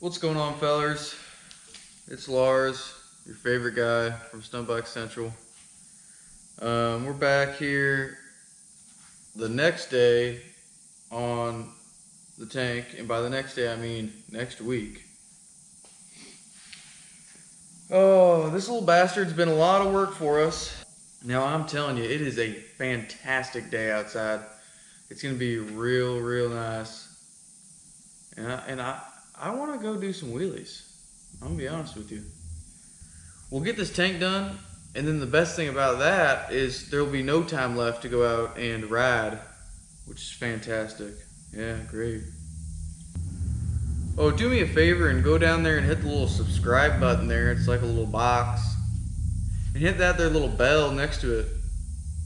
What's going on, fellers? It's Lars, your favorite guy from Stunt Central. We're back here the next day on the tank, and by the next day I mean next week. Oh, this little bastard's been a lot of work for us. Now I'm telling you, it is a fantastic day outside. It's gonna be real nice, and I want to go do some wheelies. I'm gonna be honest with you. We'll get this tank done, and then the best thing about that is there'll be no time left to go out and ride, which is fantastic. Yeah, great. Oh, do me a favor and go down there and hit the little subscribe button there. It's like a little box. And hit that there little bell next to it.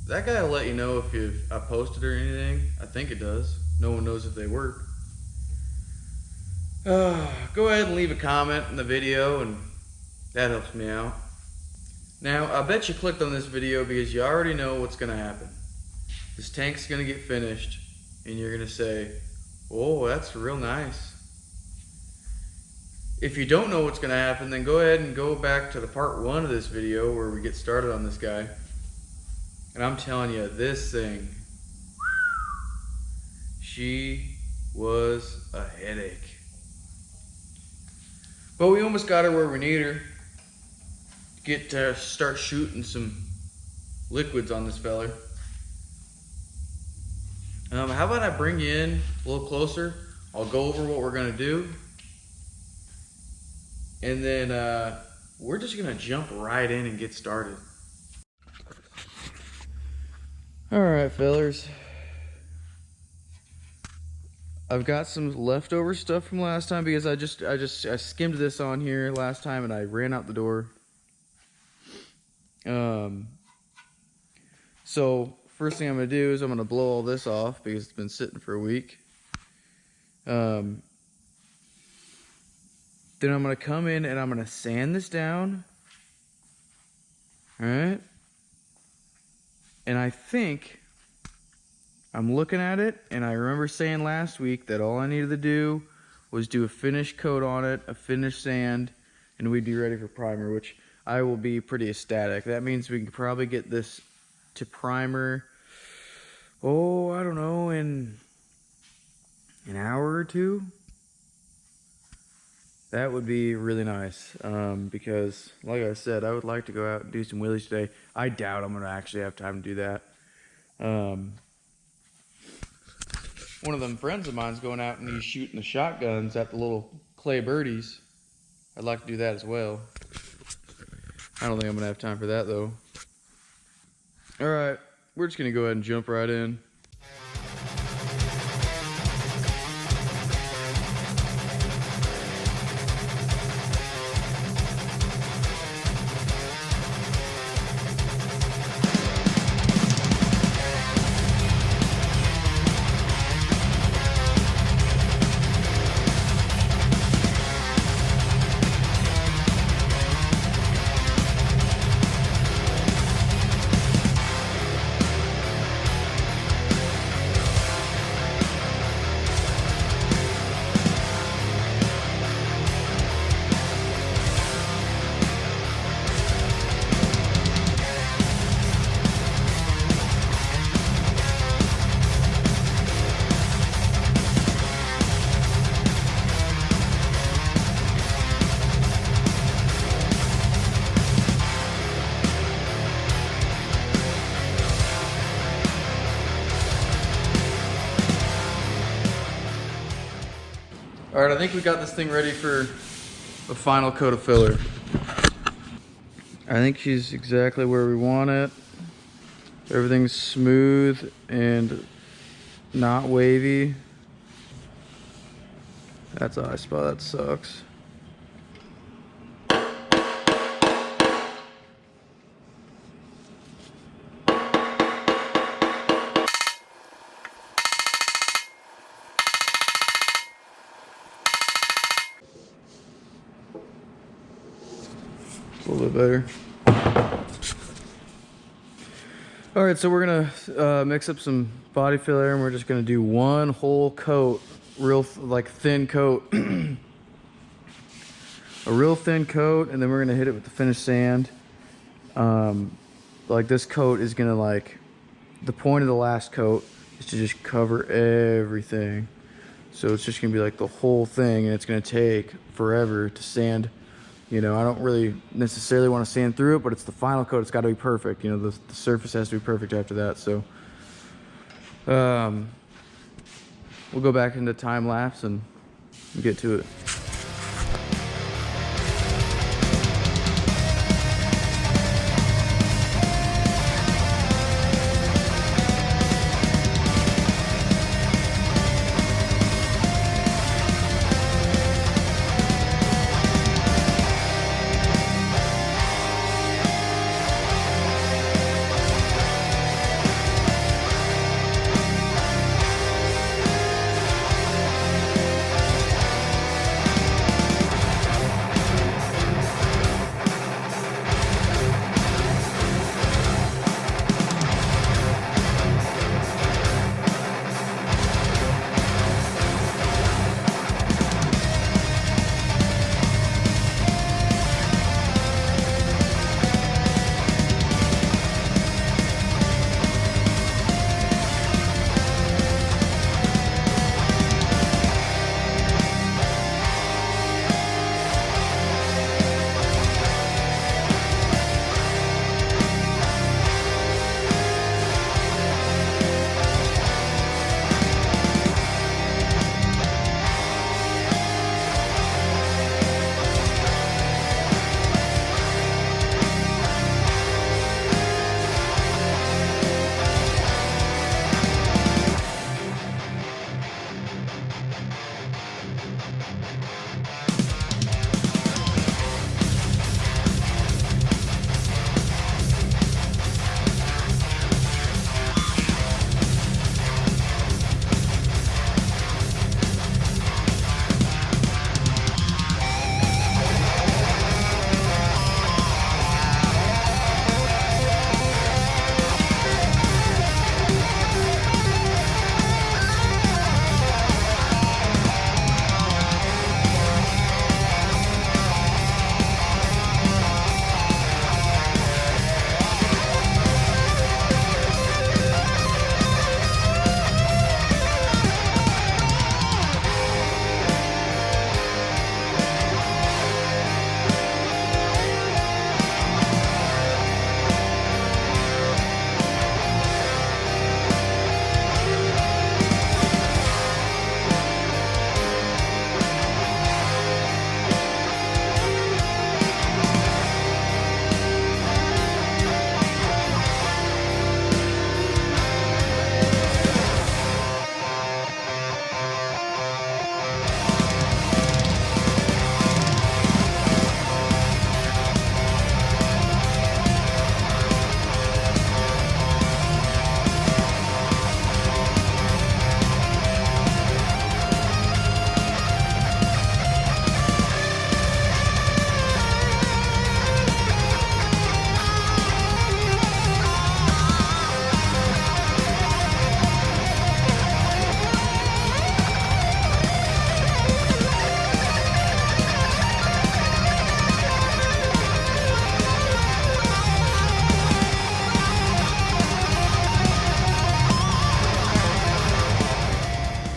That guy will let you know if I posted or anything. I think it does. No one knows if they work. Go ahead and leave a comment in the video, and that helps me out. Now, I bet you clicked on this video because you already know what's going to happen. This tank's going to get finished, and you're going to say, oh, that's real nice. If you don't know what's going to happen, then go ahead and go back to the part 1 of this video where we get started on this guy. And I'm telling you, this thing, she was a headache. But we almost got her where we need her. Get to start shooting some liquids on this feller. How about I bring you in a little closer? I'll go over what we're gonna do. And then we're just gonna jump right in and get started. All right, fellers. I've got some leftover stuff from last time because I skimmed this on here last time and I ran out the door. So first thing I'm gonna do is I'm gonna blow all this off because it's been sitting for a week. Then I'm gonna come in and I'm gonna sand this down. All right. And I think I'm looking at it, and I remember saying last week that all I needed to do was do a finish coat on it, a finish sand, and we'd be ready for primer, which I will be pretty ecstatic. That means we can probably get this to primer, oh, I don't know, in an hour or two. That would be really nice, because, like I said, I would like to go out and do some wheelies today. I doubt I'm going to actually have time to do that. One of them friends of mine's going out and he's shooting the shotguns at the little clay birdies. I'd like to do that as well. I don't think I'm going to have time for that, though. Alright, we're just going to go ahead and jump right in. Alright, I think we got this thing ready for the final coat of filler. I think she's exactly where we want it. Everything's smooth and not wavy. That's a high spot, that sucks. A little bit better. All right, so we're gonna mix up some body filler, and we're just gonna do one whole coat, real like thin coat a real thin coat, and then we're gonna hit it with the finished sand. Like this coat is gonna, like, the point of the last coat is to just cover everything. So it's just gonna be like the whole thing, and it's gonna take forever to sand. You know, I don't really necessarily want to sand through it, but it's the final coat. It's got to be perfect. You know, the surface has to be perfect after that. So we'll go back into time lapse and get to it.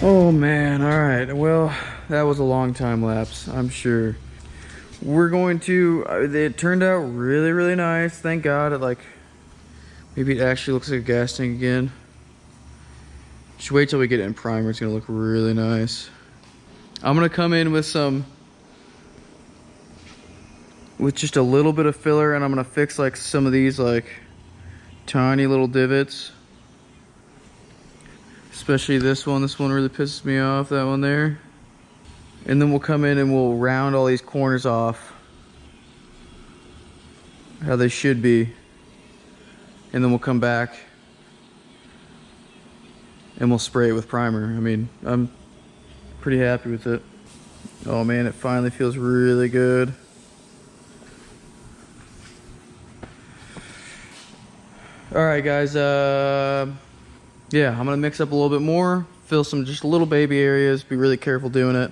Oh man, all right. Well, that was a long time lapse, I'm sure. We're going to, it turned out really, really nice. Thank God. Maybe it actually looks like a gas tank again. Just wait till we get it in primer. It's gonna look really nice. I'm gonna come in with just a little bit of filler, and I'm gonna fix like some of these like tiny little divots. Especially this one. This one really pisses me off, that one there. And then we'll come in and we'll round all these corners off how they should be. And then we'll come back and we'll spray it with primer. I mean, I'm pretty happy with it. Oh man, it finally feels really good. All right, guys. Yeah, I'm gonna mix up a little bit more, fill some just little baby areas, be really careful doing it,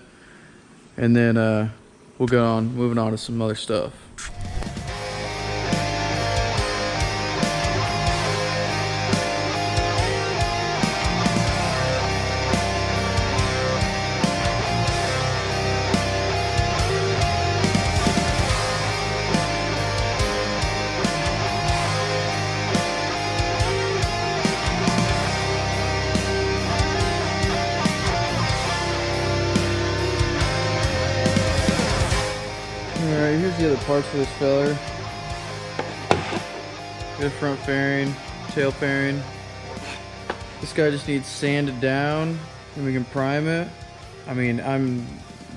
and then we'll go on, moving on to some other stuff. Alright, here's the other parts for this filler. Good front fairing, tail fairing. This guy just needs sanded down and we can prime it. I mean, I'm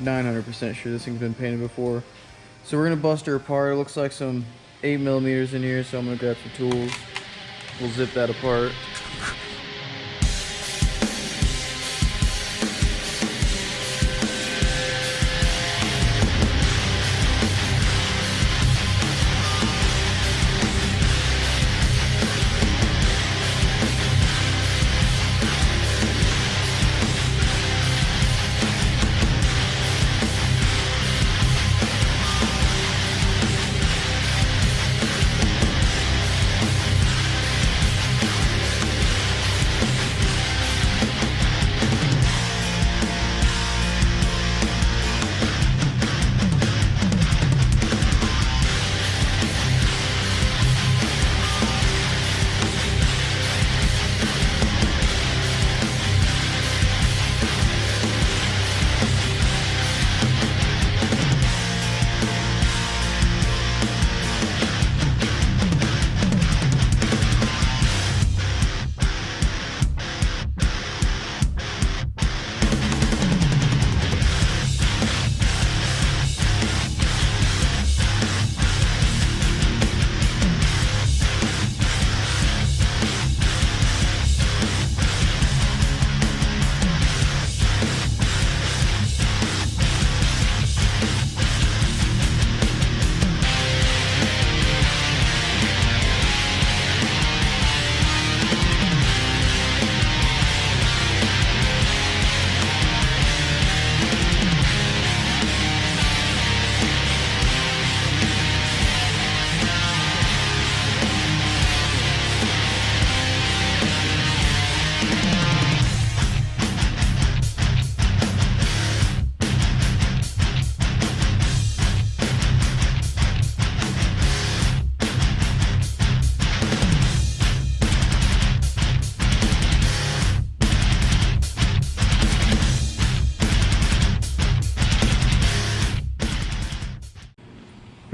900% sure this thing's been painted before. So we're gonna bust her apart. It looks like some 8mm in here, so I'm gonna grab some tools. We'll zip that apart.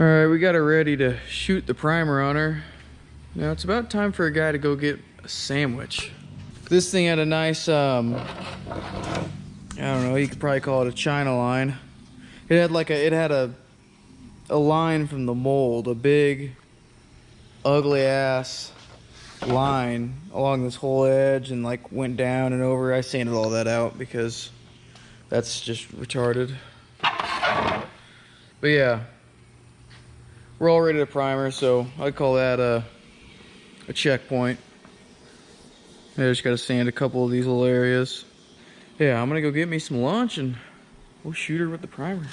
Alright, we got her ready to shoot the primer on her. Now it's about time for a guy to go get a sandwich. This thing had a nice, I don't know, you could probably call it a China line. It had like a line from the mold, a big, ugly ass line along this whole edge and like went down and over. I sanded all that out because that's just retarded. But yeah. We're all ready to primer, so I'd call that a checkpoint. I just gotta sand a couple of these little areas. Yeah, I'm gonna go get me some lunch and we'll shoot her with the primer.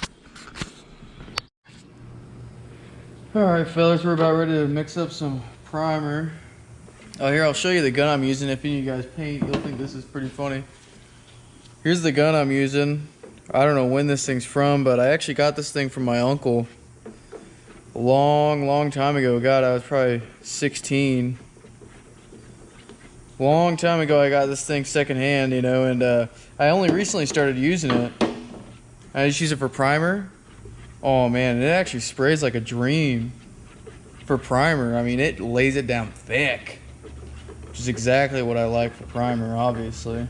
Alright fellas, we're about ready to mix up some primer. Oh, here, I'll show you the gun I'm using. If any of you guys paint, you'll think this is pretty funny. Here's the gun I'm using. I don't know when this thing's from, but I actually got this thing from my uncle a long time ago. God, I was probably 16. Long time ago I got this thing secondhand, you know, and I only recently started using it. I just use it for primer. Oh man, it actually sprays like a dream for primer. I mean, it lays it down thick, which is exactly what I like for primer, obviously.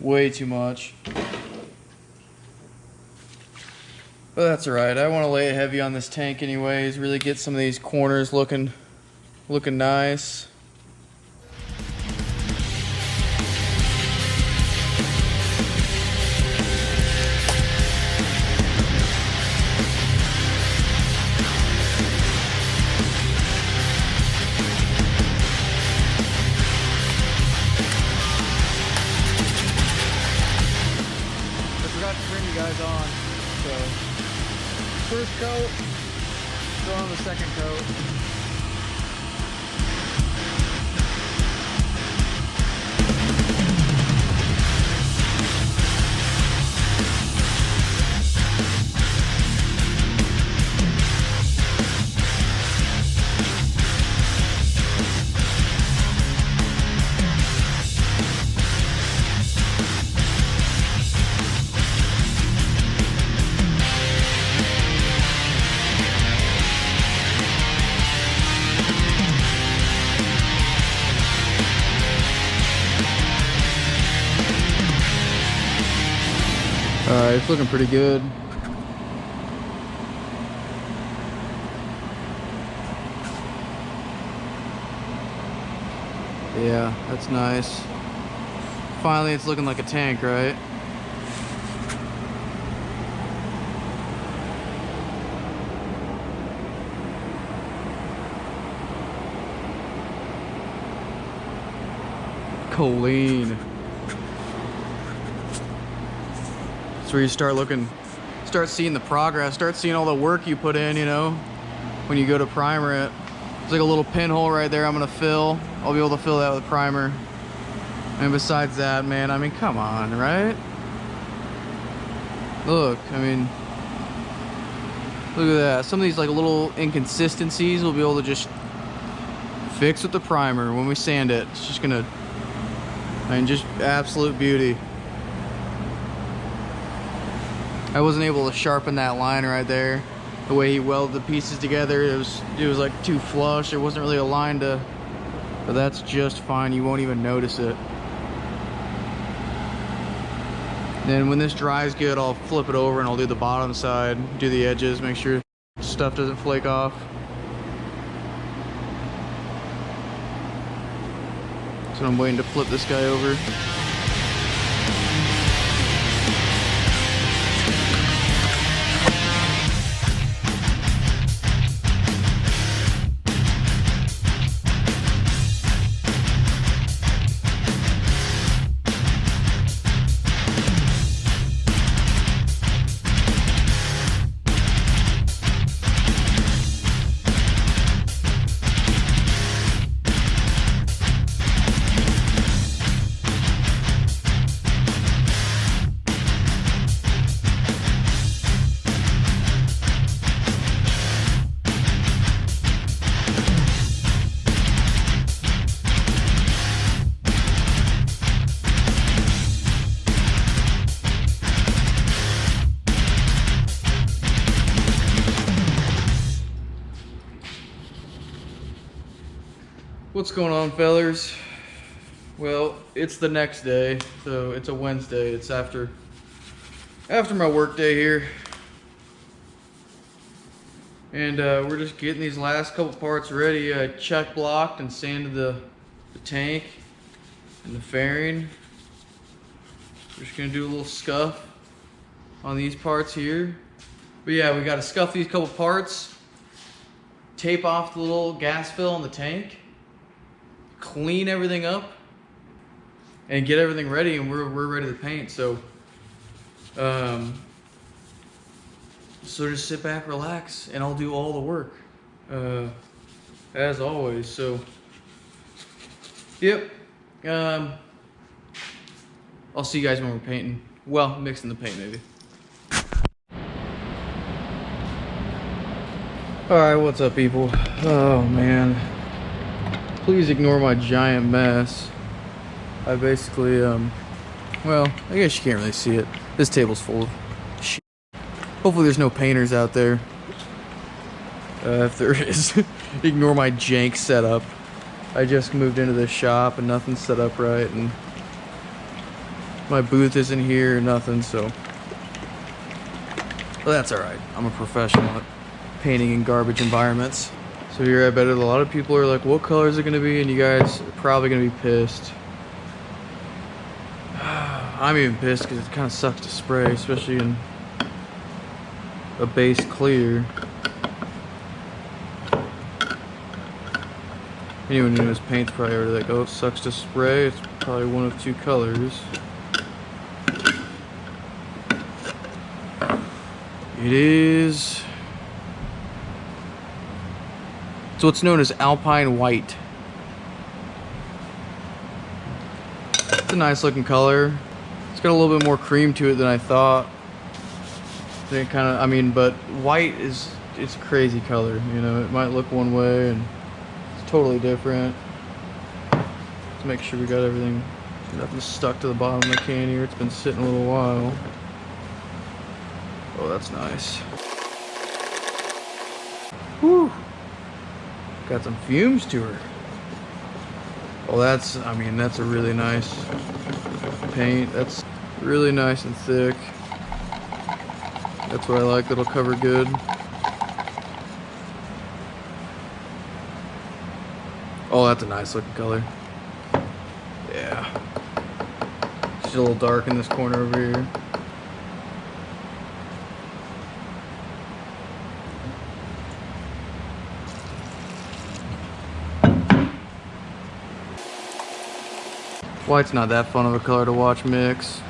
Way too much. But that's alright. I want to lay it heavy on this tank anyways. Really get some of these corners looking nice. this coat, throw on the second coat. Alright, it's looking pretty good. Yeah, that's nice. Finally, it's looking like a tank, right? Choline. That's where you start seeing the progress, start seeing all the work you put in, you know, when you go to primer it. There's like a little pinhole right there I'm gonna fill. I'll be able to fill that with primer. And besides that, man, I mean, come on, right? Look, I mean, look at that. Some of these like little inconsistencies we'll be able to just fix with the primer when we sand it. It's just gonna, I mean, just absolute beauty. I wasn't able to sharpen that line right there. The way he welded the pieces together, it was like too flush. There wasn't really a line to, but that's just fine. You won't even notice it. Then when this dries good, I'll flip it over and I'll do the bottom side, do the edges, make sure stuff doesn't flake off. So I'm waiting to flip this guy over. What's going on, fellers? Well, it's the next day, so it's a Wednesday. It's after my work day here, and we're just getting these last couple parts ready. I check blocked and sanded the tank and the fairing. We're just gonna do a little scuff on these parts here. But yeah, we gotta scuff these couple parts, tape off the little gas fill on the tank, clean everything up, and get everything ready, and we're ready to paint. So so just sit back, relax, and I'll do all the work as always. So yep, I'll see you guys when we're painting. Well, mixing the paint maybe. Alright, what's up, people? Oh man, please ignore my giant mess. I basically, well, I guess you can't really see it. This table's full of shit. Hopefully there's no painters out there. If there is, ignore my jank setup. I just moved into this shop and nothing's set up right, and my booth isn't here or nothing, so. Well, that's alright. I'm a professional at painting in garbage environments. So here, I bet a lot of people are like, what color is it gonna be? And you guys are probably gonna be pissed. I'm even pissed because it kind of sucks to spray, especially in a base clear. Anyone who knows paint's probably already like, oh, it sucks to spray. It's probably one of two colors. It is It's what's known as Alpine White. It's a nice looking color. It's got a little bit more cream to it than I thought. It kind of, I mean, but white is, it's a crazy color. You know, it might look one way and it's totally different. Let's make sure we got everything. Nothing stuck to the bottom of the can here. It's been sitting a little while. Oh, that's nice. Whew. Got some fumes to her. Oh, that's, I mean, that's a really nice paint. That's really nice and thick. That's what I like. That'll cover good. Oh, that's a nice looking color. Yeah. It's a little dark in this corner over here. White's not that fun of a color to watch mix.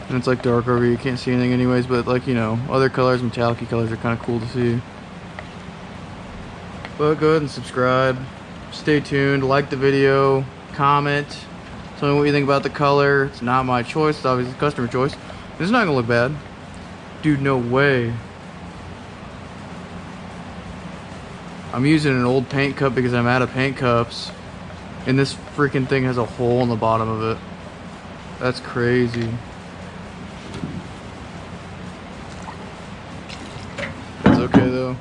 And it's like dark over here, you can't see anything anyways, but like, you know, other colors, metallic-y colors are kind of cool to see. But go ahead and subscribe. Stay tuned, like the video, comment, tell me what you think about the color. It's not my choice, it's obviously customer choice. It's not gonna look bad. Dude, no way. I'm using an old paint cup because I'm out of paint cups. And this freaking thing has a hole in the bottom of it. That's crazy. It's okay though.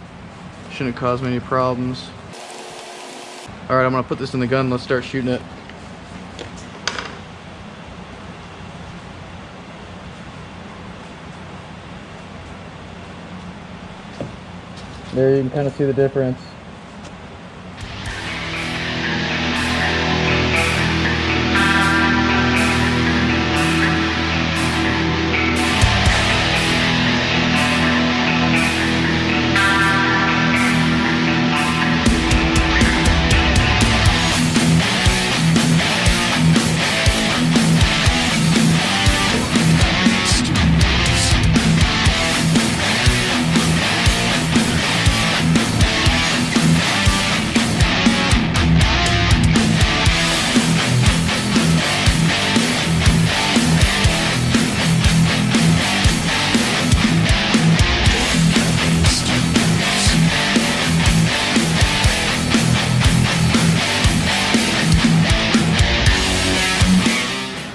Shouldn't cause me any problems. Alright, I'm gonna put this in the gun. Let's start shooting it. There you can kind of see the difference.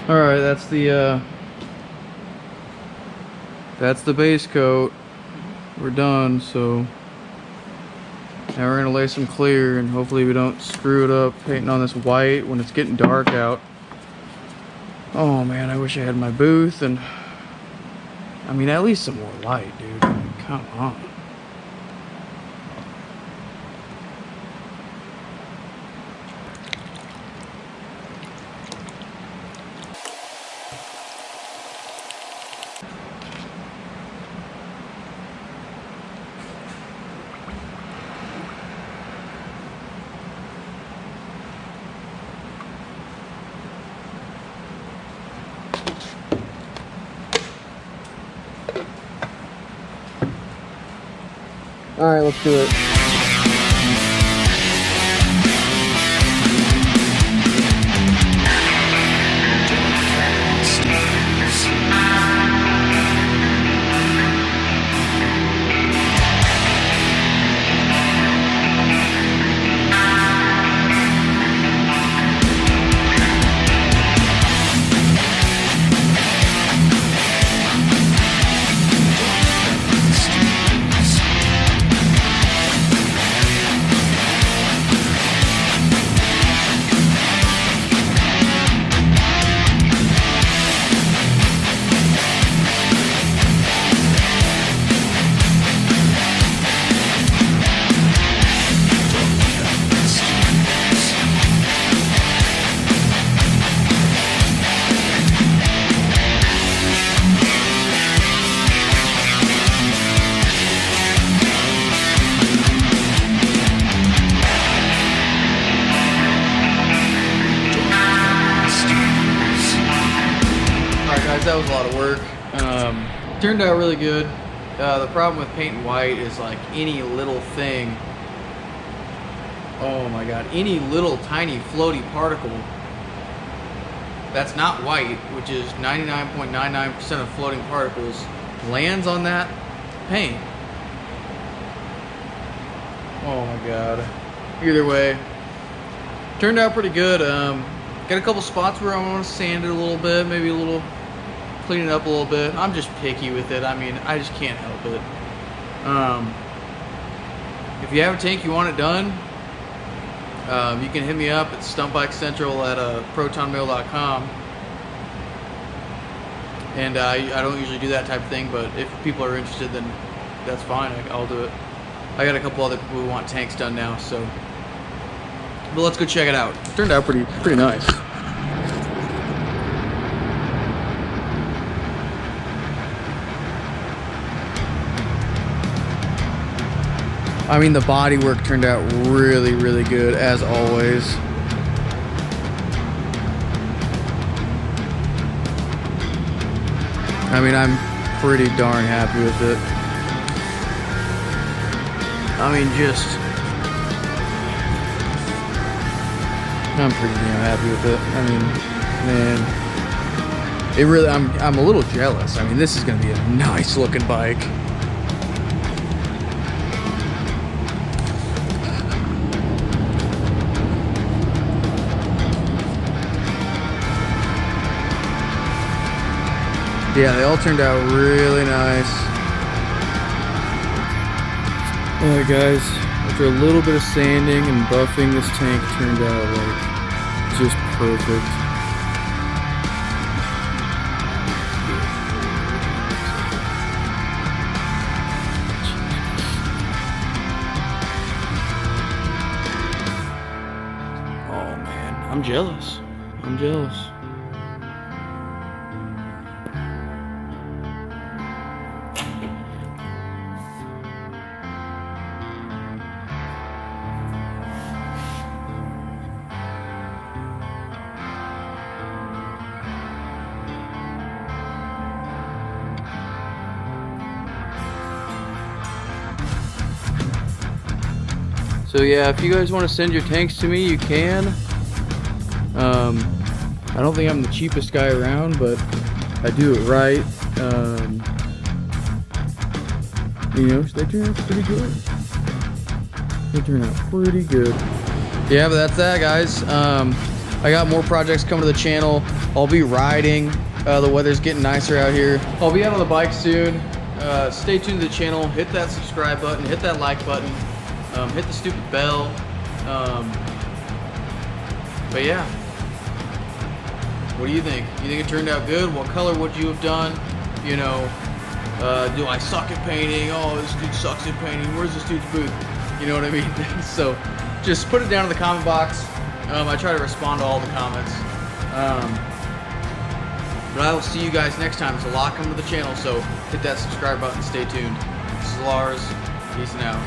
Alright, that's the base coat. We're done, so now we're gonna lay some clear and hopefully we don't screw it up painting on this white when it's getting dark out. Oh man, I wish I had my booth and I mean at least some more light, dude. Come on. Alright, let's do it. That was a lot of work. Turned out really good. The problem with painting white is like any little thing, oh my god, any little tiny floaty particle that's not white, which is 99.99% of floating particles, lands on that paint. Oh my god. Either way, turned out pretty good. Got a couple spots where I want to sand it a little bit, maybe a little, clean it up a little bit. I'm just picky with it. I mean, I just can't help it. If you have a tank you want it done, you can hit me up at stuntbikecentral@protonmail.com. And I don't usually do that type of thing, but if people are interested, then that's fine. I'll do it. I got a couple other people who want tanks done now, so. But let's go check it out. It turned out pretty nice. I mean, the bodywork turned out really, really good, as always. I mean, I'm pretty darn happy with it. I mean, I'm pretty damn happy with it. I mean, man, it really, I'm a little jealous. I mean, this is gonna be a nice looking bike. Yeah, they all turned out really nice. Alright guys, after a little bit of sanding and buffing, this tank turned out like just perfect. Oh man, I'm jealous. I'm jealous. So yeah, if you guys want to send your tanks to me, you can. I don't think I'm the cheapest guy around, but I do it right. You know, they turn out pretty good. They turn out pretty good. Yeah, but that's that, guys. I got more projects coming to the channel. I'll be riding. The weather's getting nicer out here. I'll be out on the bike soon. Stay tuned to the channel. Hit that subscribe button. Hit that like button. Hit the stupid bell. But yeah, what do you think? You think it turned out good? What color would you have done? You know, do I suck at painting? Oh, this dude sucks at painting. Where's this dude's booth? You know what I mean? So just put it down in the comment box. I try to respond to all the comments. But I will see you guys next time. There's a lot coming to the channel, so hit that subscribe button. Stay tuned. This is Lars. Peace out.